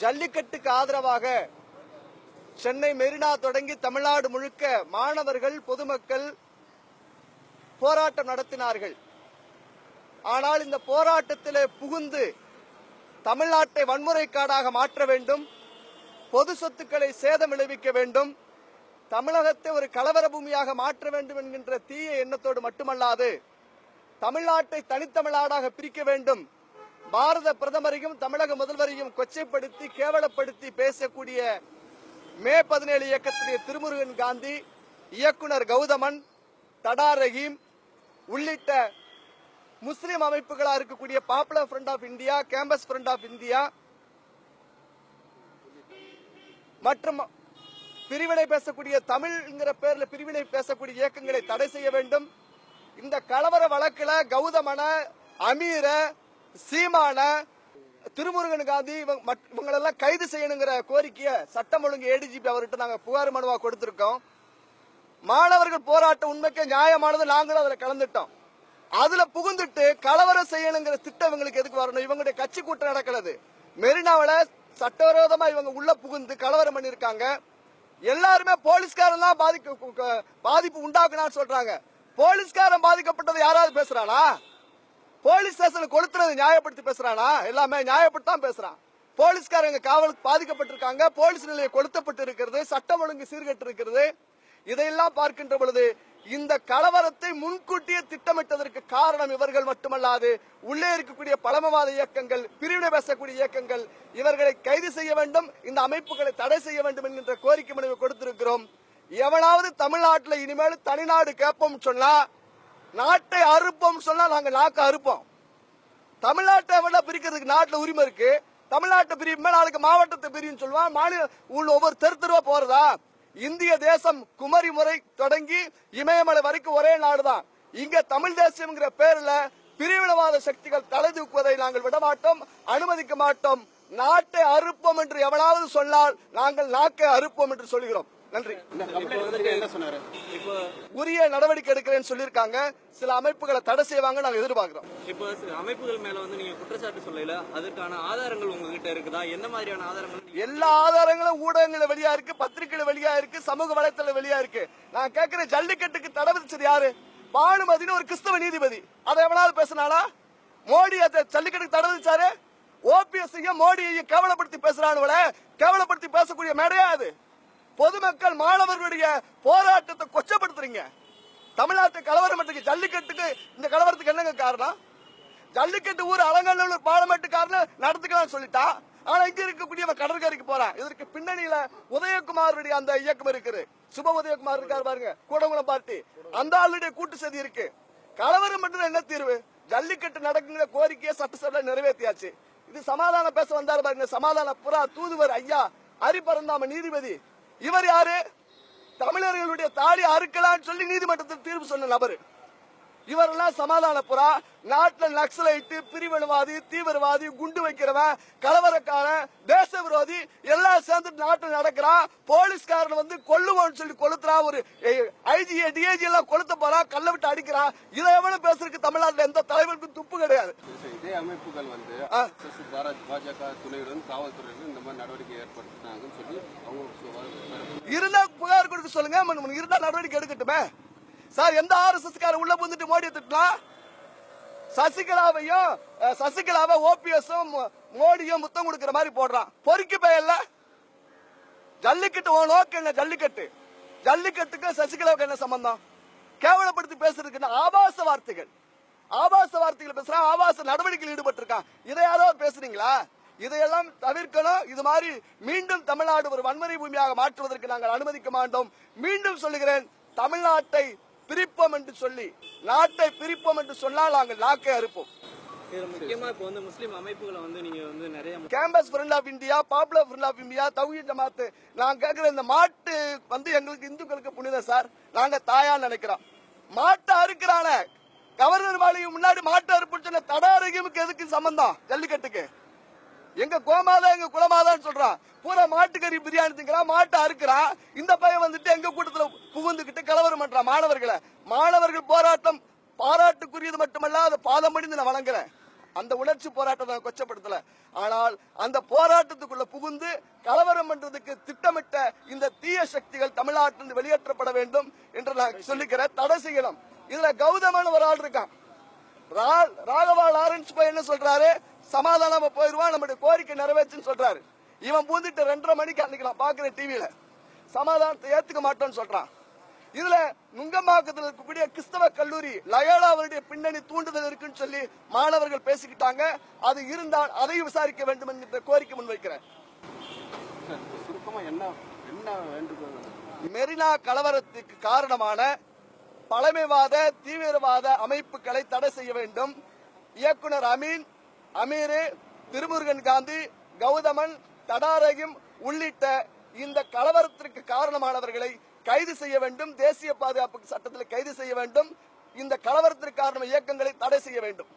ஜல்லிக்கட்டுக்கு ஆதரவாக சென்னை மெரினா தொடங்கி தமிழ்நாடு முழுக்க மாணவர்கள் பொதுமக்கள் போராட்டம் நடத்தினார்கள். ஆனால் இந்த போராட்டத்திலே புகுந்து தமிழ்நாட்டை வன்முறை காடாக மாற்ற வேண்டும், பொது சொத்துக்களை சேதம் விளைவிக்க வேண்டும், தமிழகத்தை ஒரு கலவர பூமியாக மாற்ற வேண்டும் என்கின்ற தீய எண்ணத்தோடு மட்டுமல்லாது தமிழ்நாட்டை தனித்தமிழ்நாடாக பிரிக்க வேண்டும், பாரத பிரதமரையும் தமிழக முதல்வரையும் கொச்சைப்படுத்தி கேவலப்படுத்தி பேசக்கூடிய மே 17 இயக்கத்திலே திருமுருகன் காந்தி, இயக்குனர் கௌதமன், தடா ரஹீம் உள்ளிட்ட முஸ்லிம் அமைப்புகளாக இருக்கக்கூடிய Popular Front of India, Campus Front of India மற்றும் பிரிவினை பேசக்கூடிய தமிழ்ங்கிற பேர்ல பிரிவினை பேசக்கூடிய இயக்கங்களை தடை செய்ய வேண்டும். இந்த கலவர வழக்குல கௌதமன, அமீர, சீமான, திருமுருகன் காந்தி இவங்களெல்லாம் கைது செய்யணுங்கிற கோரிக்கையை சட்டம் ஒழுங்கு ஏடிஜிபி அவர்கிட்ட நாங்க புகார் மனுவா கொடுத்திருக்கோம். மாணவர்கள் போராட்டம் உண்மைக்கு நியாயமானது, நாங்களும் அதுல கலந்துட்டோம். அதுல புகுந்துட்டு கலவரம் செய்யணுங்கிற திட்டம் இவங்களுக்கு எதுக்கு வரணும்? இவங்களுடைய கட்சி கூட்டம் நடக்கிறது மெரினாவில, சட்டவிரோதமா இவங்க உள்ள புகுந்து கலவரம் பண்ணிருக்காங்க. எல்லாருமே போலீஸ்காரன் தான் பாதிப்பு உண்டாக்குனான்னு சொல்றாங்க. போலீஸ்காரன் பாதிக்கப்பட்டது யாராவது பேசுறானா? Police station கொளுத்துறது நியாயப்படுத்தி பேசுறானா? எல்லாமே நியாயப்படுத்தான் பேசுறான். போலீஸ்காரங்க காவலுக்கு பாதிக்கப்பட்டிருக்காங்க, போலீஸ் நிலையம் கொளுத்தப்பட்டு இருக்கிறது, சட்டம் ஒழுங்கு சீர்கட்டு இருக்கிறது. இதையெல்லாம் பார்க்கின்ற பொழுது இந்த கலவரத்தை முன்கூட்டியே திட்டமிட்டதற்கு காரணம் இவர்கள் மட்டுமல்லாது உள்ளே இருக்கக்கூடிய பழமவாத இயக்கங்கள், பிரிவினை பேசக்கூடிய இயக்கங்கள், இவர்களை கைது செய்ய வேண்டும், இந்த அமைப்புகளை தடை செய்ய வேண்டும் என்கின்ற கோரிக்கை மனுவை கொடுத்திருக்கிறோம். எவனாவது தமிழ்நாட்டில் இனிமேல் தனிநாடு கேட்போம் சொன்னா, நாட்டை அறுப்போம் சொன்னா நாங்க நாக்க அறுப்போம். தமிழ்நாட்டை விட பிரிக்கிறதுக்கு நாட்டுல உரிமை இருக்கு. தமிழ்நாட்டை பிரிவு நாளைக்கு மாவட்டத்தை பிரியும் சொல்லுவான். மாநில ஒவ்வொரு தெருவா போறதா? இந்திய தேசம் குமரி முறை தொடங்கி இமயமலை வரைக்கும் ஒரே நாடுதான். இங்க தமிழ் தேசம் பேர்ல பிரிவினவாத சக்திகள் தலை தூக்குவதை நாங்கள் விடமாட்டோம், அனுமதிக்க மாட்டோம். நாட்டை அறுப்போம் என்று எவனாவது சொன்னால் நாங்கள் நாக்கை அறுப்போம் என்று சொல்கிறோம். நன்றி. உரிய நடவடிக்கை எடுக்கிறேன்னு சொல்லியிருக்காங்க. சில அமைப்புகளை தடை செய்வாங்க நாங்க எதிர்பார்க்கிறோம். இப்போ அமைப்புகள் மேல வந்து நீங்க குற்றச்சாட்டு சொல்லல, அதற்கான ஆதாரங்கள் உங்ககிட்ட இருக்குதா? என்ன மாதிரியான ஆதாரங்கள்? எல்லா ஆதாரங்களும் ஊடகங்கள வெளியா இருக்கு, பத்திரிகையில வெளியா இருக்கு, சமூக வலைத்தள வெளியா இருக்கு. நான் கேட்கிறேன், ஜல்லிக்கட்டுக்கு தடை விதிச்சது யாரு? பானுமதினு ஒரு கிறிஸ்தவ நீதிபதி. அதை எவனாவது பேசினானா? மோடி ஜல்லிக்கட்டுக்கு தடை விதிச்சாரு. ஓபிஎஸ் மோடியை கேவலப்படுத்தி பேசுறானுவல, கேவலப்படுத்தி பேசக்கூடிய மேடையா அது? பொதுமக்கள் மாணவர்களுடைய போராட்டத்தை கொச்சப்படுத்துறீங்க. தமிழ்நாட்டு கலவரம் ஜல்லிக்கட்டுக்கு இந்த கலவரத்துக்கு என்னங்க காரணம்? ஜல்லிக்கட்டு ஊர் அலங்காநல்லூர் பார்லிமெண்ட்டுக்காரன் நடத்துக்கலாம் சொல்லிட்டா, ஆனா இங்க இருக்கக்கூடிய கடற்கரைக்கு போறான். இதற்கு பின்னணியில உதயகுமாருடைய அந்த இயக்கம் இருக்குது. சுப உதயகுமார் இருக்காரு பாருங்க, கூடங்குளம் பார்ட்டி, அந்த ஆளுடைய கூட்டு சதி இருக்கு. கலவரம் மட்டும் என்ன தீர்வு? ஜல்லிக்கட்டு நடக்குங்கிற கோரிக்கையை சட்டசபையில் நிறைவேற்றியாச்சு. இது சமாதானம் பேச வந்தாரு பாருங்க, சமாதான புறா தூதுவர் ஐயா ஹரிபரந்தாம நீதிபதி. இவர் யாரு? தமிழர்களுடைய தாலி அறுக்கலான்னு சொல்லி நீதிமன்றத்தில் தீர்ப்பு சொன்ன நபர். இவரெல்லாம் சமாதான புறா. நாட்டில் நக்சலைட்டு, பிரிவினவாதி, தீவிரவாதி, குண்டு வைக்கிறவன், கலவரக்காரன், தேச விரோதி எல்லாம் சேர்ந்து நாட்டில் நடக்கிறான். போலீஸ்காரன் வந்து கொல்லுவோம்னு சொல்லி கொளுத்துறான். ஒரு ஐஜி டிஐஜி எல்லாம் கொளுத்த போறான், கல்ல விட்டு அடிக்கிறான். இதை எவ்வளவு பேசுறதுக்கு தமிழ்நாட்டில் எந்த தலைவருக்கும் துப்பு கிடையாது. இதே அமைப்புகள் வந்து பாஜக துணையுடன் காவல்துறையினர் இந்த மாதிரி நடவடிக்கை ஏற்படுத்தினாங்கன்னு சொல்லி அவங்க இருந்தா புகார் கொடுக்க சொல்லுங்க, இருந்தா நடவடிக்கை எடுக்கட்டுமே. சார், எந்த ஆர்எஸ்எஸ் கார உள்ள புந்துட்டு மோடியை திட்டலாம்? சசிகலாவை ஓபிஎஸும் மோடியும் முத்தம் கொடுக்கிற மாதிரி போடுறான். பொறுக்கி பெயர்ல ஜல்லிக்கட்டு நோக்கு என்ன? ஜல்லிக்கட்டுக்கு சசிகலாவுக்கு என்ன சம்பந்தம்? கேவலப்படுத்தி பேசுறதுக்கு ஆபாச வார்த்தைகள் பேசுறான், ஆபாச நடவடிக்கையில் ஈடுபட்டிருக்கான். இதை யாராவது பேசுறீங்களா? இதையெல்லாம் தவிர்க்கணும். இது மாதிரி மீண்டும் தமிழ்நாடு ஒரு வன்முறை பூமியாக மாற்றுவதற்கு நாங்கள் அனுமதிக்க மாட்டோம். மீண்டும் சொல்லுகிறேன், தமிழ்நாட்டை பிரிப்போம் என்று சொல்லி, நாட்டை பிரிப்போம் என்று சொன்னால் நாங்கள் நாக்கை அறுப்போம். முக்கியமா இப்ப வந்து முஸ்லிம் அமைப்புகளை வந்து நீங்க வந்து நிறைய Campus Front of India, Popular Front of India, Thowheed Jamath, நான் கேட்கிற இந்த மாட்டு வந்து எங்களுக்கு இந்துக்களுக்கு புனிதம் சார். நாங்க தாயா நினைக்கிறோம். மாட்டை அறுக்கிறான கவர்னர் மாளிகை முன்னாடி மாட்டை அறுப்புன்னு சொன்ன தடா ரஹீமுக்கு எதுக்கு சம்பந்தம்? ஜல்லிக்கட்டுக்கு எங்க கோமாதா எங்க குலமாதான்னு சொல்றான். பூரா மாட்டுக்கறி பிரியாணி திங்கிறான், மாட்டை அறுக்கிறான். இந்த பையன் வந்துட்டு எங்க கூட்டத்துல புகுந்துகிட்டு கலவரம் பண்றான் மாணவர்கள் போராட்டம் பாராட்டுக்குரியது மட்டுமல்ல, அதை பாதம் படிந்து நான் வழங்குறேன். அந்த உணர்ச்சி போராட்டத்தை கொச்சப்படுத்தல. ஆனால் அந்த போராட்டத்துக்குள்ள புகுந்து கலவரம் பண்றதுக்கு திட்டமிட்ட இந்த தீய சக்திகள் தமிழ்நாட்டிலிருந்து வெளியேற்றப்பட வேண்டும் என்று நான் சொல்லிக்கிறேன். தடை செய்யணும். இதுல கௌதமன் ஒரு ஆள் இருக்கான். ராகவா லாரன்ஸ் போய் என்ன சொல்றாரு, சமாதானமா போயிருவான், நம்முடைய கோரிக்கை நிறைவேற்றுன்னு சொல்றாரு. இவன் பூந்துட்டு 2:30 மணிக்கு அன்னைக்கு நான் பாக்குறேன் டிவியில சமாதானத்தை ஏத்துக்க மாட்டோம்னு சொல்றான். இதுல நுங்கம்பாக்கத்தில் இருக்கக்கூடிய கிறிஸ்தவ கல்லூரி லயோலாவுடைய பின்னணி தூண்டுதல் இருக்குன்னு சொல்லி மாணவர்கள் பேசிக்கிட்டாங்க. அது இருந்தால் அதையும் விசாரிக்க வேண்டும் என்கிற கோரிக்கை முன்வைக்கிறேன். சுருக்கமா என்ன வேண்டுகோள்? மெரினா கலவரத்துக்கு காரணமான பழமைவாத தீவிரவாத அமைப்புகளை தடை செய்ய வேண்டும். இயக்குனர் அமீர், திருமுருகன் காந்தி, கௌதமன், தடாரகிம் உள்ளிட்ட இந்த கலவரத்திற்கு காரணமானவர்களை கைது செய்ய வேண்டும். தேசிய பாதுகாப்பு சட்டத்தில் கைது செய்ய வேண்டும். இந்த கலவரத்திற்கு காரணமான இயக்கங்களை தடை செய்ய வேண்டும்.